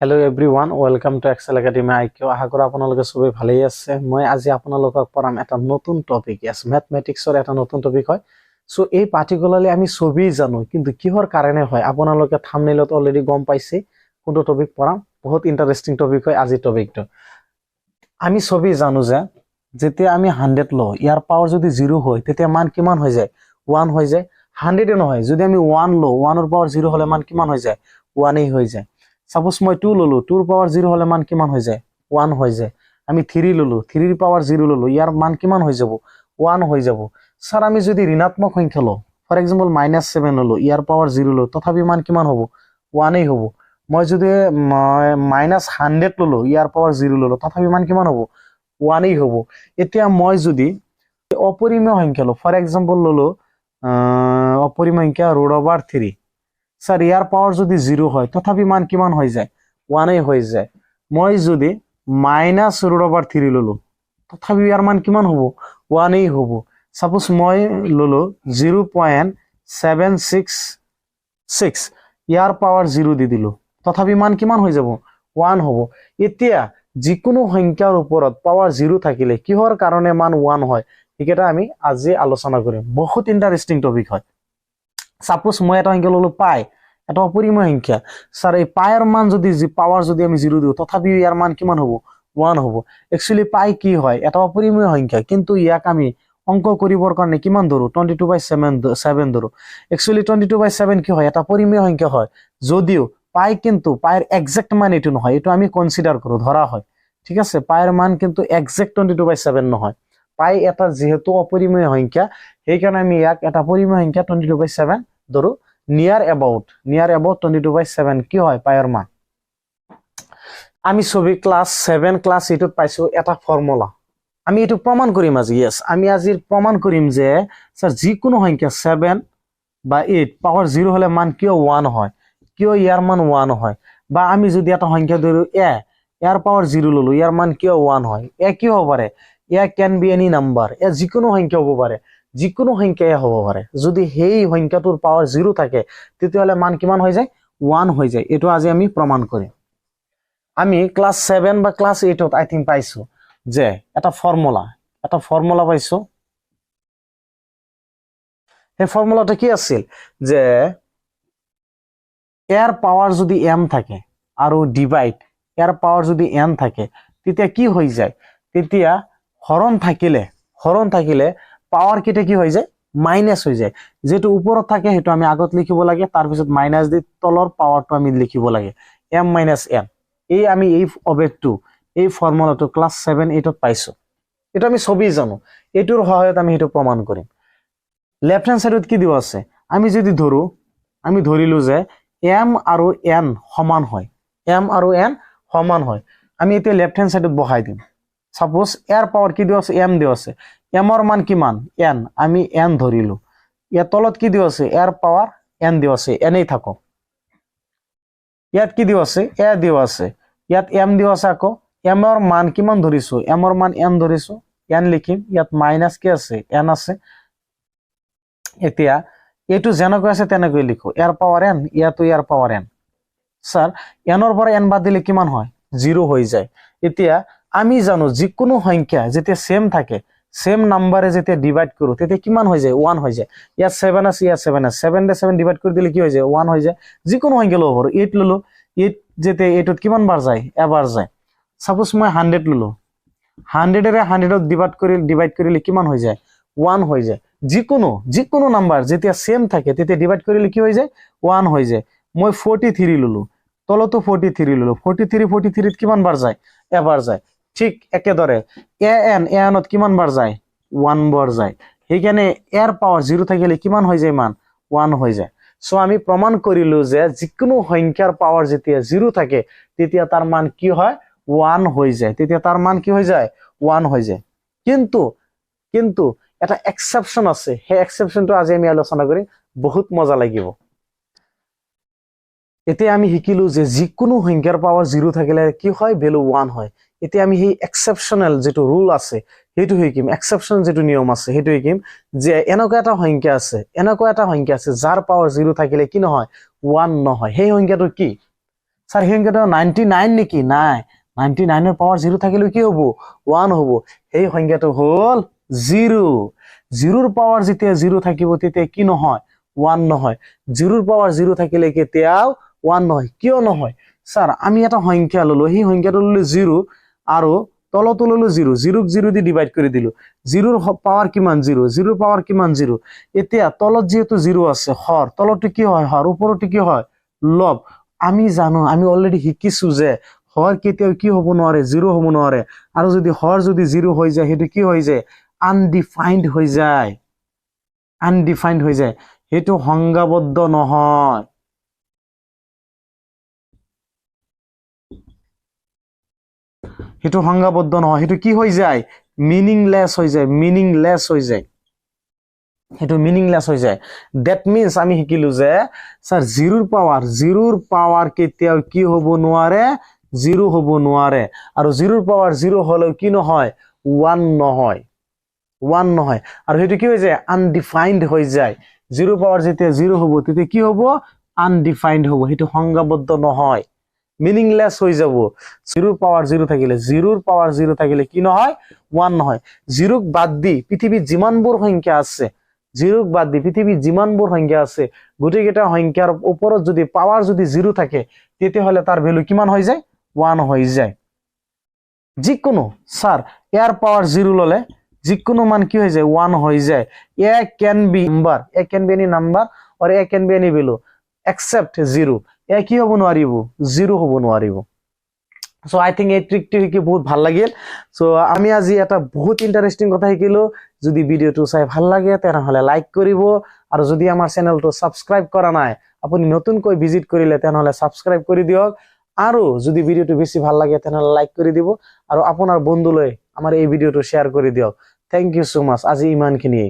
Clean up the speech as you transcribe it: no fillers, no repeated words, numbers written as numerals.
Hello everyone, welcome to Excel Academy IQ. আশা কৰো আপোনালোকে সবে ভালেই আছে। মই আজি আপোনালোকক পঢ়াম এটা নতুন টপিক। yes, ম্যাথমেটিক্সৰ এটা নতুন টপিক হয়। সো এই পাৰ্টিকুলাৰলি আমি সবই জানো, কিন্তু কিহৰ কাৰণে হয় আপোনালোকে থাম্বনেইলত অলৰেডি গম পাইছে কোনটো টপিক পঢ়াম। বহুত ইন্টারেস্টিং টপিক হয় আজি টপিকটো। আমি সবই জানো যে যেতিয়া আমি 100 লও, ইয়াৰ পাৱাৰ যদি 0 হয় তেতিয়া মান কিমান হৈ যায়? 1 হৈ যায়। 100 নহয়, যদি আমি 1 লও, 1 ৰ পাৱাৰ 0 হলে মান কিমান হৈ যায়? 1 এই হৈ যায়। Suppose মই 2 ললো, 2 ৰ পাৱাৰ 0 হলে মান কিমান হৈ যায়? 1 হৈ যায়। আমি 3 ললো, 3 ৰ পাৱাৰ 0 ললো, ইয়াৰ মান কিমান হৈ যাব? 1 হৈ যাব। স্যাৰ আমি যদি ঋণাত্মক সংখ্যা লও, ফৰ এক্সাম্পল -7 ললো, ইয়াৰ পাৱাৰ 0 ললো, তথাপি মান কিমান হ'ব? 1 এই হ'ব। মই যদি -100 ললো, ইয়াৰ পাৱাৰ 0 ললো, তথাপি মান কিমান হ'ব? 1 এই হ'ব। এতিয়া মই যদি অপরিমেয় সংখ্যা লও, ফর এক্সাম্পল ললো অপরিমেয় সংখ্যা √3, স্যার ইয়ার পাওয়ার যদি 0 হয় তথাপি মান কিমান হৈ যায়? 1 এই হৈ যায়। মই যদি -√3 ললো, তথাপি ইয়াৰ মান কিমান হ'ব? 1 এই হ'ব। সাপোজ মই ললো 0.766, ইয়াৰ পাওয়ার 0 দি দিলো, তথাপি মান কিমান হৈ যাব? 1 হ'ব। এতিয়া যিকোনো সংখ্যাৰ ওপৰত পাওয়াৰ 0 থাকিলে কিহৰ কাৰণে মান 1 হয়, এটা আমি আজি আলোচনা কৰিম। বহুত ইন্টারেস্টিং টপিক হয়। সাপোজ মই এটা সংখ্যা ললো পাই, এটা অপরিমেয় সংখ্যা। স্যার এই পাইৰ মান যদি পাওয়াৰ যদি আমি 0 দিও, তথাপি ইয়াৰ মান কিমান হ'ব? 1 হ'ব। একচুয়ালি পাই কি হয়? এটা অপরিমেয় সংখ্যা, কিন্তু ইয়াক আমি অঙ্ক কৰিবৰ কাৰণে কিমান ধৰো? 22/7 ধৰো। একচুয়ালি 22/7 কি হয়? এটা পৰিমেয় সংখ্যা হয়, যদিও পাই কিন্তু পাইৰ এক্সাক্ট মান এটো নহয়, এটো আমি কনসিডাৰ কৰো, ধৰা হয়। ঠিক আছে, পাইৰ মান কিন্তু এক্সাক্ট 22/7 নহয়। পাই এটা যেহেতু অপৰিমেয় সংখ্যা, সেই কাৰণে আমি ইয়াক এটা পৰিমেয় সংখ্যা 22/7 ধৰো। নিয়াৰ অ্যাবাউট 22/7 কি হয়? পাইৰ মান। আমি সবই ক্লাস 7 ক্লাস 8 পাইছো এটা ফর্মুলা। আমি এটো প্রমাণ করিম আজি। yes, আমি আজি প্রমাণ করিম যে স্যার যিকোনো সংখ্যা 7 বা 8 পাওয়ার 0 হলে মান কিয় 1 হয়, কিয় ইয়ার মান 1 হয়। বা আমি যদি এটা সংখ্যা ধরো a, ইয়ার পাওয়ার 0 ললো, ইয়ার মান কিয় 1 হয়। এ কি হ'ব পাৰে? এ ক্যান বি এনি নাম্বাৰ। এ যিকোনো সংখ্যা হ'ব পাৰে, যিকোনো সংখ্যাই হ'ব পাৰে। যদি সেই সংখ্যাটোৰ পাওয়ার 0 থাকে তেতিয়াহলে মান কিমান হৈ যায়? 1 হৈ যায়। এটো আজি আমি প্রমাণ কৰিম। আমি ক্লাস 7 বা ক্লাস 8 আই থিংক পাইছো যে এটা ফর্মুলা পাইছো। এই ফর্মুলাটা কি আছিল? যে এর পাওয়ার যদি m থাকে আৰু ডিভাইড এর পাওয়ার যদি n থাকে, তেতিয়া কি হৈ যায়? তেতিয়া হরণ থাকিলে পাওয়ার কিটা কি হৈ যায়? মাইনাস হৈ যায়। যেটো উপৰত থাকে হেতু আমি আগত লিখিব লাগে, তাৰ পিছত মাইনাস দি তলৰ পাওয়ারটো আমি লিখিব লাগে, m - n। এই আমি এই অবেগটো, এই ফর্মুলাটো ক্লাস 7 8 পাইছো। এটা আমি সবই জানো। এটোৰ সহায়ত আমি হেতু প্ৰমাণ কৰিম। লেফট হ্যান্ড সাইডত কি দিব আছে? আমি যদি ধৰো, আমি ধৰিলো যে m আৰু n সমান হয়, m আৰু n সমান হয়। আমি এতিয়া লেফট হ্যান্ড সাইডত বহাই দিম। সাপোজ এর পাওয়ার কি দিব আছে? m দিব আছে। m ৰ মান কিমান? n। আমি n ধৰিলো। ইয়াৰ তলত কি দিব আছে? এর পাওয়ার n দিব আছে, n এই থাকক। ইয়াত কি দিব আছে? a দিব আছে। ইয়াত m দিব আছে আকৌ। m ৰ মান কিমান ধৰিছো? m ৰ মান n ধৰিছো, n লিখিম। ইয়াত মাইনাস কি আছে? n আছে। এতিয়া এটো যেনেকৈ আছে তেনেকৈ লিখো, এর পাওয়ার n, ইয়াতো ইয়ার পাওয়ার n। স্যার n ৰ পৰা n বাদ দিলে কিমান হয়? 0 হৈ যায়। এতিয়া আমি জানো যিকোনো সংখ্যা যেতিয়া সেম থাকে, সেম নাম্বারে যেতিয়া ডিভাইড কৰো তেতিয়া কিমান হৈ যায়? 1 হৈ যায়। ইয়াত 7 আছে, ইয়াত 7 আছে, 7 ৰে 7 ডিভাইড কৰি দিলে কি হৈ যায়? 1 হৈ যায়। যিকোনো সংখ্যা লব পাৰো। 8 ললো, 8 যেতিয়া 8ত কিমান বাৰ যায়? এবাৰ যায়। সাপোজ মই 100 ললো, 100 ৰে 100ত ডিভাইড কৰিলে কিমান হৈ যায়? 1 হৈ যায়। যিকোনো নাম্বাৰ যেতিয়া সেম থাকে তেতিয়া ডিভাইড কৰিলে কি হৈ যায়? 1 হৈ যায়। মই 43 ললো, তলতো 43 ললো, 43 ত কিমান বাৰ যায়? এবাৰ যায়। ঠিক একেদৰে an ত কিমান বাৰ যায়? 1 বাৰ যায়। সেইকাৰণে এর পাওয়ার 0 থাকিলে কিমান হৈ যায়? মান 1 হৈ যায়। সো আমি প্রমাণ কৰিলো যে যিকোনো সংখ্যাৰ পাওয়াৰ যেতিয়া 0 থাকে তেতিয়া তাৰ মান কি হয়? 1 হৈ যায়। তেতিয়া তাৰ মান কি হৈ যায়? 1 হৈ যায়। কিন্তু এটা এক্সেপশন আছে। সেই এক্সেপশনটো আজি আমি আলোচনা কৰিম, বহুত মজা লাগিব। এতিয়া আমি শিকিলো যে যিকোনো সংখ্যাৰ পাওয়ার 0 থাকিলে কি হয়? ভ্যালু 1 হয়। এতিয়া আমি সেই এক্সেপশনাল যেটো রুল আছে সেইটো শিকিম। এক্সেপশন যেটো নিয়ম আছে সেইটো শিকিম যে এনেকুৱা এটা সংখ্যা আছে যাৰ পাওয়ার 0 থাকিলে কি নহয়? 1 নহয়। সেই সংখ্যাটো কি? স্যার এই সংখ্যাটো 99 নেকি নাই 99 এর পাওয়ার 0 থাকিলে কি হবো 1 হবো এই সংখ্যাটো হল 0 0 এর পাওয়ার যেতিয়া 0 থাকিব তেতিয়া কি নহয় 1 নহয় 0 এর পাওয়ার 0 থাকিলে কেতিয়াও 1 নহয় কিয় নহয় স্যার আমি এটা সংখ্যা ললো এই সংখ্যাটো ললো 0 আৰু তলতো ললো 0 0 ক 0 দি ডিভাইড কৰি দিলো 0 এর পাওয়ার কিমান 0 0 এর পাওয়ার কিমান 0 এতিয়া তলত যেহেতু 0 আছে হর তলটো কি হয় হর উপৰটো কি হয় লব আমি জানো আমি অলৰেডি শিকিছো যে হৰ কেতিয়াও কি হব নোৱাৰে 0 হব নোৱাৰে আৰু যদি হর যদি 0 হৈ যায় হেতু কি হৈ যায় আনডিফাইন্ড হৈ যায় আনডিফাইন্ড হৈ যায় হেতু সংজ্ঞাবদ্ধ নহয় হেতু সংজ্ঞাবদ্ধ নহয় হেতু কি হৈ যায় মিনিংলেস হৈ যায় মিনিংলেস হৈ যায় হেতু মিনিংলেস হৈ যায় দ্যাট মিন্স আমি শিকিলো যে স্যার 0 এর পাওয়ার কেতিয়াও কি হব নোৱাৰে 0 হব নোৱাৰে আৰু 0 এৰ পাওয়াৰ 0 হলেও কি নহয় 1 নহয় 1 নহয় আৰু হেতু কি হৈ যায় আনডিফাইন্ড হৈ যায় 0 পাওয়ার যেতিয়া 0 হব তেতিয়া কি হব আনডিফাইন্ড হব হেতু সংজ্ঞাবদ্ধ নহয় মিনিংলেস হৈ যাব 0 পাওয়ার 0 থাকিলে 0 এর পাওয়ার 0 থাকিলে কি নহয় 1 নহয় 0 ক বাদ দি পৃথিবীত যিমানবোৰ সংখ্যা আছে 0 ক বাদ দি পৃথিবীত যিমানবোৰ সংখ্যা আছে গোটেইকেইটা সংখ্যাৰ ওপৰত যদি পাওয়াৰ যদি 0 থাকে তেতিয়া হলে তাৰ ভ্যালু কিমান হৈ যায় 1 হৈ যায় যিকোনো স্যার এর পাওয়ার 0 ললে যিকোনো মান কি হৈ যায় 1 হৈ যায় a can be any number or a can be any value except 0 এ কি হব নোৱাৰিব 0 হব নোৱাৰিব সো আই থিংক এই ট্ৰিকটো শিকি বহুত ভাল লাগিল সো আমি আজি এটা বহুত ইন্টাৰেস্টিং কথা শিকিলো যদি ভিডিওটো চাই ভাল লাগে তেনহলে লাইক কৰিব আৰু যদি আমাৰ চেনেলটো সাবস্ক্ৰাইব কৰা নাই আপুনি নতুনকৈ ভিজিট কৰিলে তেনহলে সাবস্ক্ৰাইব কৰি দিয়ক আৰু যদি ভিডিওটো বেছি ভাল লাগে তেনহলে লাইক কৰি দিব আৰু আপোনাৰ বন্ধুলৈ আমাৰ এই ভিডিওটো শেয়াৰ কৰি দিয়ক থ্যাংক ইউ সো মাচ আজি ইমানখিনি